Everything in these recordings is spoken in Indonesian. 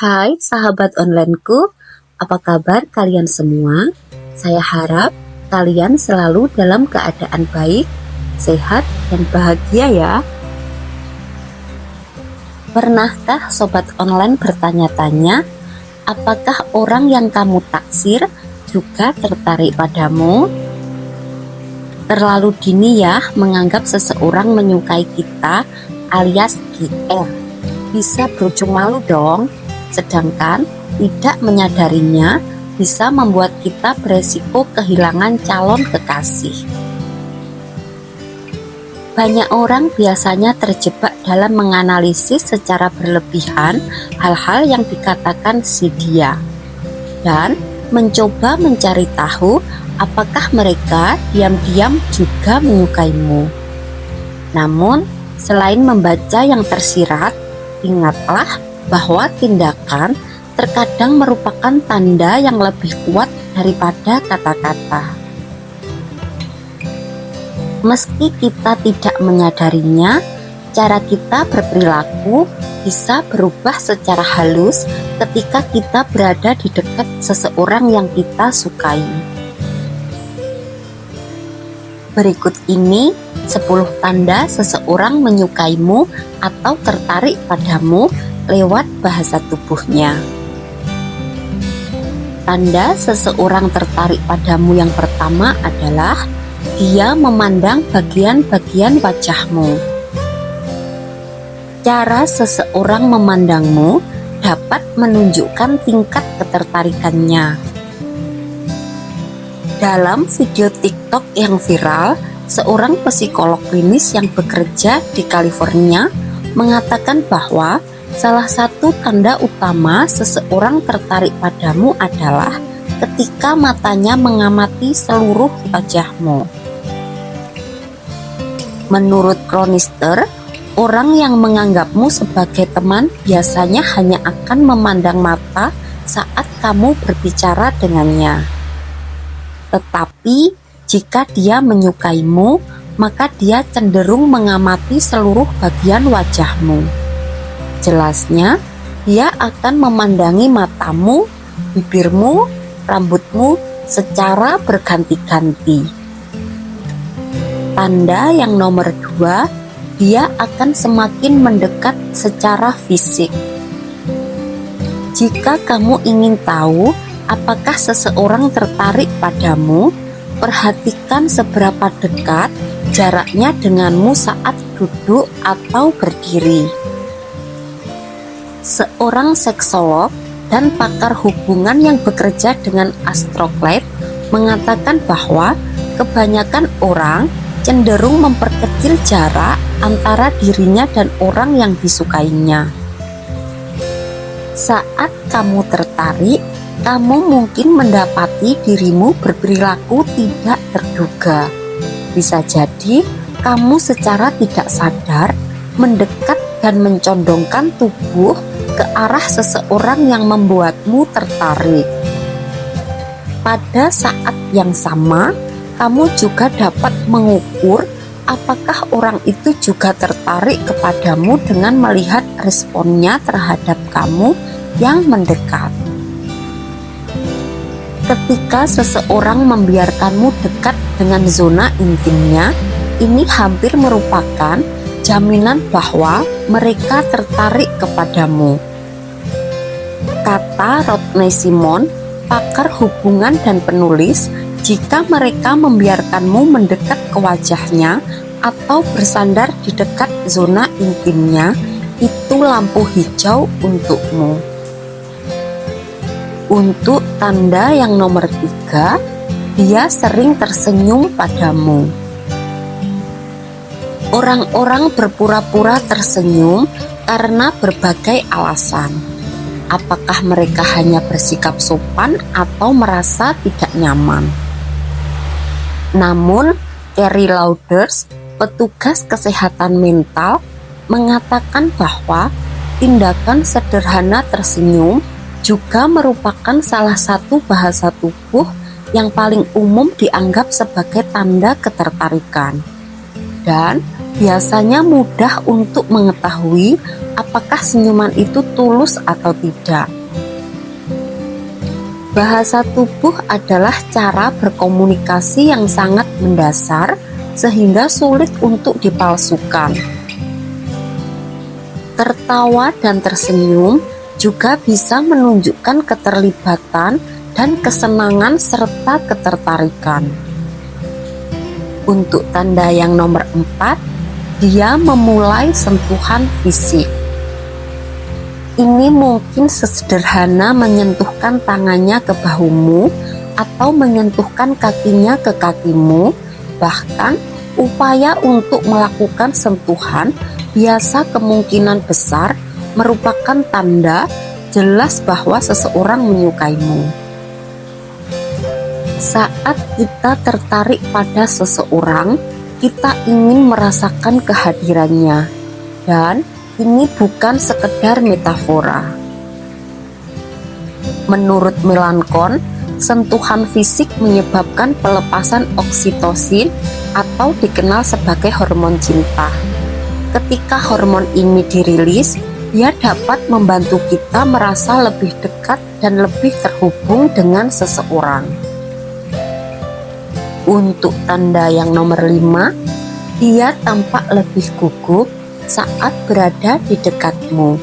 Hai sahabat onlineku, apa kabar kalian semua? Saya harap kalian selalu dalam keadaan baik, sehat, dan bahagia ya. Pernahkah sobat online bertanya-tanya, apakah orang yang kamu taksir juga tertarik padamu? Terlalu dini ya menganggap seseorang menyukai kita alias GR. Bisa berujung malu dong. Sedangkan tidak menyadarinya bisa membuat kita beresiko kehilangan calon kekasih. Banyak orang biasanya terjebak dalam menganalisis secara berlebihan hal-hal yang dikatakan si dia dan mencoba mencari tahu apakah mereka diam-diam juga menyukaimu. Namun, selain membaca yang tersirat, ingatlah bahwa tindakan terkadang merupakan tanda yang lebih kuat daripada kata-kata. Meski kita tidak menyadarinya, cara kita berperilaku bisa berubah secara halus ketika kita berada di dekat seseorang yang kita sukai. Berikut ini 10 tanda seseorang menyukaimu atau tertarik padamu lewat bahasa tubuhnya. Tanda seseorang tertarik padamu yang pertama adalah dia memandang bagian-bagian wajahmu. Cara seseorang memandangmu dapat menunjukkan tingkat ketertarikannya. Dalam video TikTok yang viral, seorang psikolog klinis yang bekerja di California mengatakan bahwa salah satu tanda utama seseorang tertarik padamu adalah ketika matanya mengamati seluruh wajahmu. Menurut Chronister, orang yang menganggapmu sebagai teman biasanya hanya akan memandang mata saat kamu berbicara dengannya. Tetapi jika dia menyukaimu, maka dia cenderung mengamati seluruh bagian wajahmu. Jelasnya, dia akan memandangi matamu, bibirmu, rambutmu secara berganti-ganti. Tanda yang nomor 2, dia akan semakin mendekat secara fisik. Jika kamu ingin tahu apakah seseorang tertarik padamu, perhatikan seberapa dekat jaraknya denganmu saat duduk atau berdiri. Seorang seksolog dan pakar hubungan yang bekerja dengan astrolab mengatakan bahwa kebanyakan orang cenderung memperkecil jarak antara dirinya dan orang yang disukainya. Saat kamu tertarik, kamu mungkin mendapati dirimu berperilaku tidak terduga. Bisa jadi kamu secara tidak sadar mendekat dan mencondongkan tubuh ke arah seseorang yang membuatmu tertarik. Pada saat yang sama, kamu juga dapat mengukur apakah orang itu juga tertarik kepadamu dengan melihat responnya terhadap kamu yang mendekat. Ketika seseorang membiarkanmu dekat dengan zona intimnya, ini hampir merupakan jaminan bahwa mereka tertarik kepadamu. Kata Rodney Simon, pakar hubungan dan penulis, jika mereka membiarkanmu mendekat ke wajahnya atau bersandar di dekat zona intimnya, itu lampu hijau untukmu. Untuk tanda yang nomor 3, dia sering tersenyum padamu. Orang-orang berpura-pura tersenyum karena berbagai alasan. Apakah mereka hanya bersikap sopan atau merasa tidak nyaman? Namun, Carrie Lauders, petugas kesehatan mental, mengatakan bahwa tindakan sederhana tersenyum juga merupakan salah satu bahasa tubuh yang paling umum dianggap sebagai tanda ketertarikan. dan biasanya mudah untuk mengetahui apakah senyuman itu tulus atau tidak. Bahasa tubuh adalah cara berkomunikasi yang sangat mendasar sehingga sulit untuk dipalsukan. Tertawa dan tersenyum juga bisa menunjukkan keterlibatan dan kesenangan serta ketertarikan. Untuk tanda yang nomor 4, dia memulai sentuhan fisik. Ini mungkin sesederhana menyentuhkan tangannya ke bahumu atau menyentuhkan kakinya ke kakimu. Bahkan upaya untuk melakukan sentuhan biasa kemungkinan besar merupakan tanda jelas bahwa seseorang menyukaimu. Saat kita tertarik pada seseorang, kita ingin merasakan kehadirannya, dan ini bukan sekedar metafora. Menurut Melancon, sentuhan fisik menyebabkan pelepasan oksitosin atau dikenal sebagai hormon cinta. Ketika hormon ini dirilis, dia dapat membantu kita merasa lebih dekat dan lebih terhubung dengan seseorang. Untuk tanda yang nomor 5, dia tampak lebih gugup saat berada di dekatmu.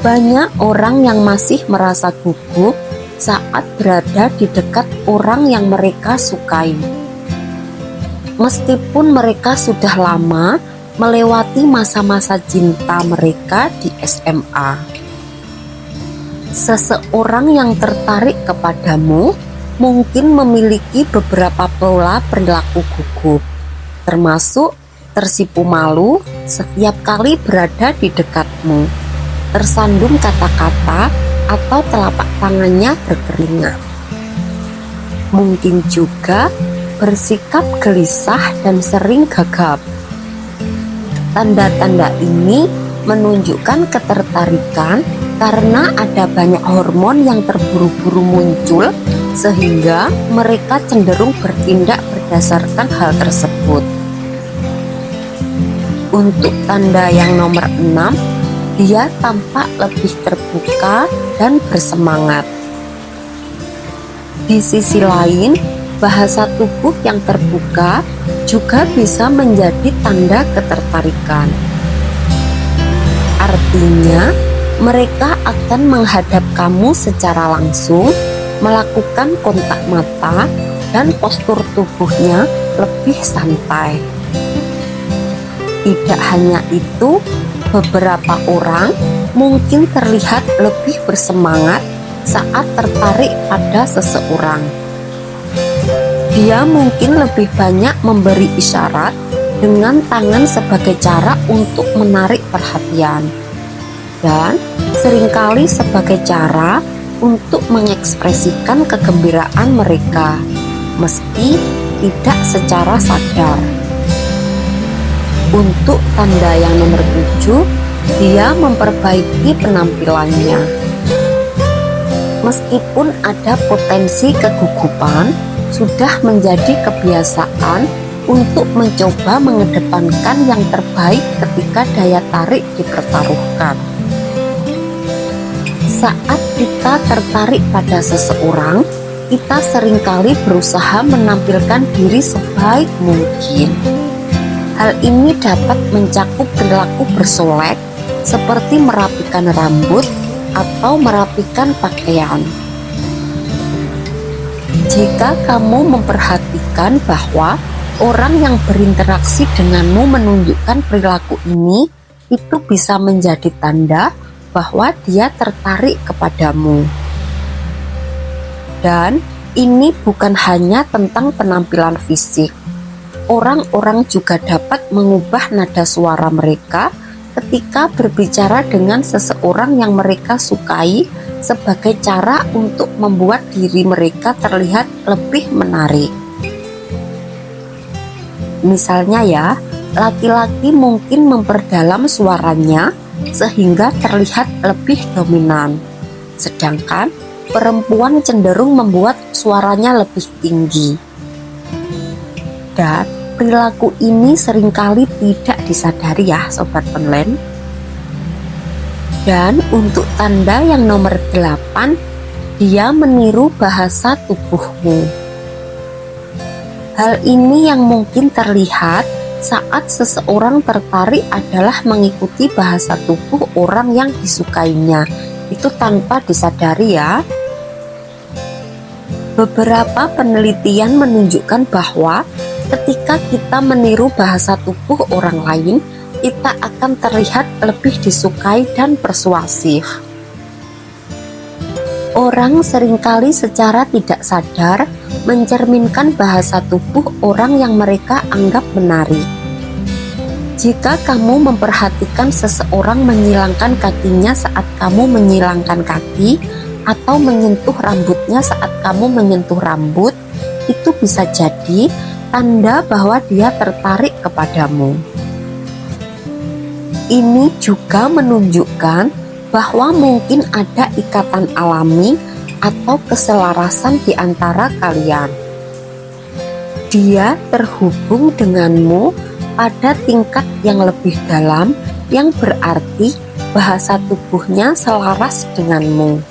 Banyak orang yang masih merasa gugup saat berada di dekat orang yang mereka sukai. Meskipun mereka sudah lama melewati masa-masa cinta mereka di SMA. Seseorang yang tertarik kepadamu mungkin memiliki beberapa pola perilaku gugup, termasuk tersipu malu setiap kali berada di dekatmu, tersandung kata-kata atau telapak tangannya berkeringat. Mungkin juga bersikap gelisah dan sering gagap. Tanda-tanda ini menunjukkan ketertarikan karena ada banyak hormon yang terburu-buru muncul sehingga mereka cenderung bertindak berdasarkan hal tersebut. Untuk tanda yang nomor 6, dia tampak lebih terbuka dan bersemangat. Di sisi lain, bahasa tubuh yang terbuka juga bisa menjadi tanda ketertarikan. Artinya, mereka akan menghadap kamu secara langsung, melakukan kontak mata, dan postur tubuhnya lebih santai. Tidak hanya itu, beberapa orang mungkin terlihat lebih bersemangat saat tertarik pada seseorang. Dia mungkin lebih banyak memberi isyarat dengan tangan sebagai cara untuk menarik perhatian, dan seringkali sebagai cara untuk mengekspresikan kegembiraan mereka, meski tidak secara sadar. Untuk tanda yang nomor 7, dia memperbaiki penampilannya. Meskipun ada potensi kegugupan, sudah menjadi kebiasaan untuk mencoba mengedepankan yang terbaik ketika daya tarik dipertaruhkan. Saat kita tertarik pada seseorang, kita seringkali berusaha menampilkan diri sebaik mungkin. Hal ini dapat mencakup perilaku bersolek seperti merapikan rambut atau merapikan pakaian. Jika kamu memperhatikan bahwa orang yang berinteraksi denganmu menunjukkan perilaku ini, itu bisa menjadi tanda bahwa dia tertarik kepadamu. Dan ini bukan hanya tentang penampilan fisik. Orang-orang juga dapat mengubah nada suara mereka ketika berbicara dengan seseorang yang mereka sukai sebagai cara untuk membuat diri mereka terlihat lebih menarik. Misalnya ya, laki-laki mungkin memperdalam suaranya sehingga terlihat lebih dominan, sedangkan perempuan cenderung membuat suaranya lebih tinggi. Dan Perilaku ini seringkali tidak disadari ya Sobat Online. Dan untuk tanda yang nomor 8, dia meniru bahasa tubuhmu. Hal ini yang mungkin terlihat saat seseorang tertarik adalah mengikuti bahasa tubuh orang yang disukainya. Itu tanpa disadari ya. Beberapa penelitian menunjukkan bahwa ketika kita meniru bahasa tubuh orang lain, kita akan terlihat lebih disukai dan persuasif. Orang seringkali secara tidak sadar mencerminkan bahasa tubuh orang yang mereka anggap menarik. Jika kamu memperhatikan seseorang menyilangkan kakinya saat kamu menyilangkan kaki, atau menyentuh rambutnya saat kamu menyentuh rambut, itu bisa jadi tanda bahwa dia tertarik kepadamu. Ini juga menunjukkan bahwa mungkin ada ikatan alami atau keselarasan di antara kalian. Dia terhubung denganmu pada tingkat yang lebih dalam, yang berarti bahasa tubuhnya selaras denganmu.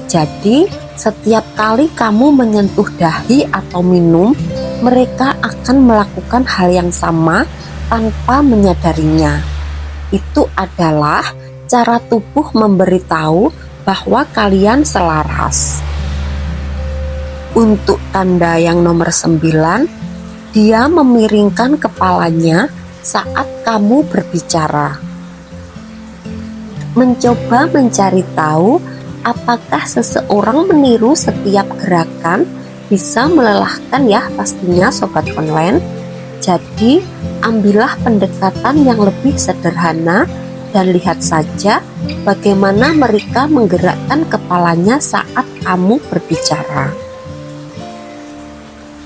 Jadi, setiap kali kamu menyentuh dahi atau minum, mereka akan melakukan hal yang sama tanpa menyadarinya. Itu adalah cara tubuh memberitahu bahwa kalian selaras. Untuk tanda yang nomor 9, dia memiringkan kepalanya saat kamu berbicara. Mencoba mencari tahu apakah seseorang meniru setiap gerakan bisa melelahkan ya pastinya Sobat Online. Jadi ambillah pendekatan yang lebih sederhana dan lihat saja bagaimana mereka menggerakkan kepalanya saat kamu berbicara.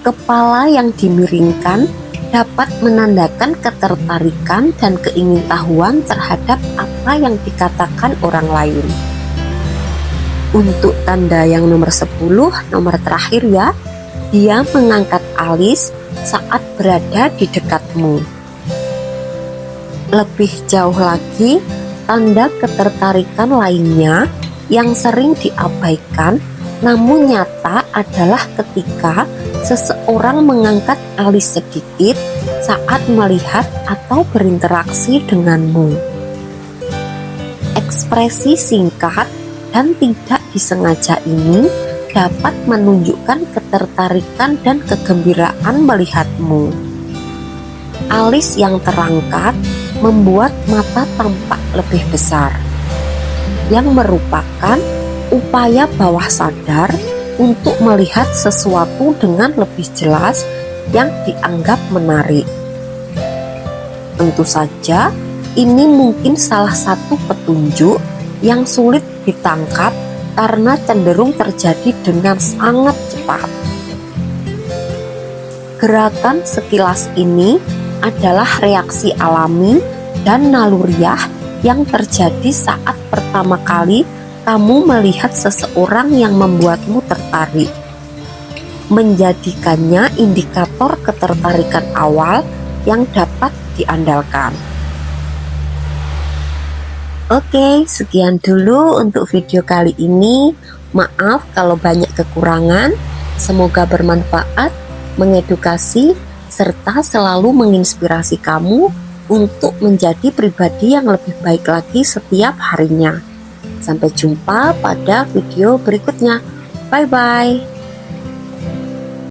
Kepala yang dimiringkan dapat menandakan ketertarikan dan keingintahuan terhadap apa yang dikatakan orang lain. Untuk tanda yang nomor 10, nomor terakhir ya, dia mengangkat alis saat berada di dekatmu. Lebih jauh lagi, tanda ketertarikan lainnya yang sering diabaikan namun nyata adalah ketika seseorang mengangkat alis sedikit saat melihat atau berinteraksi denganmu. Ekspresi singkat dan tidak disengaja ini dapat menunjukkan ketertarikan dan kegembiraan melihatmu. Alis yang terangkat membuat mata tampak lebih besar, yang merupakan upaya bawah sadar untuk melihat sesuatu dengan lebih jelas yang dianggap menarik. Tentu saja, ini mungkin salah satu petunjuk yang sulit ditangkap karena cenderung terjadi dengan sangat cepat. Gerakan sekilas ini adalah reaksi alami dan naluriah yang terjadi saat pertama kali kamu melihat seseorang yang membuatmu tertarik, menjadikannya indikator ketertarikan awal yang dapat diandalkan. Oke, sekian dulu untuk video kali ini. Maaf kalau banyak kekurangan. Semoga bermanfaat, mengedukasi, serta selalu menginspirasi kamu untuk menjadi pribadi yang lebih baik lagi setiap harinya. Sampai jumpa pada video berikutnya. Bye-bye.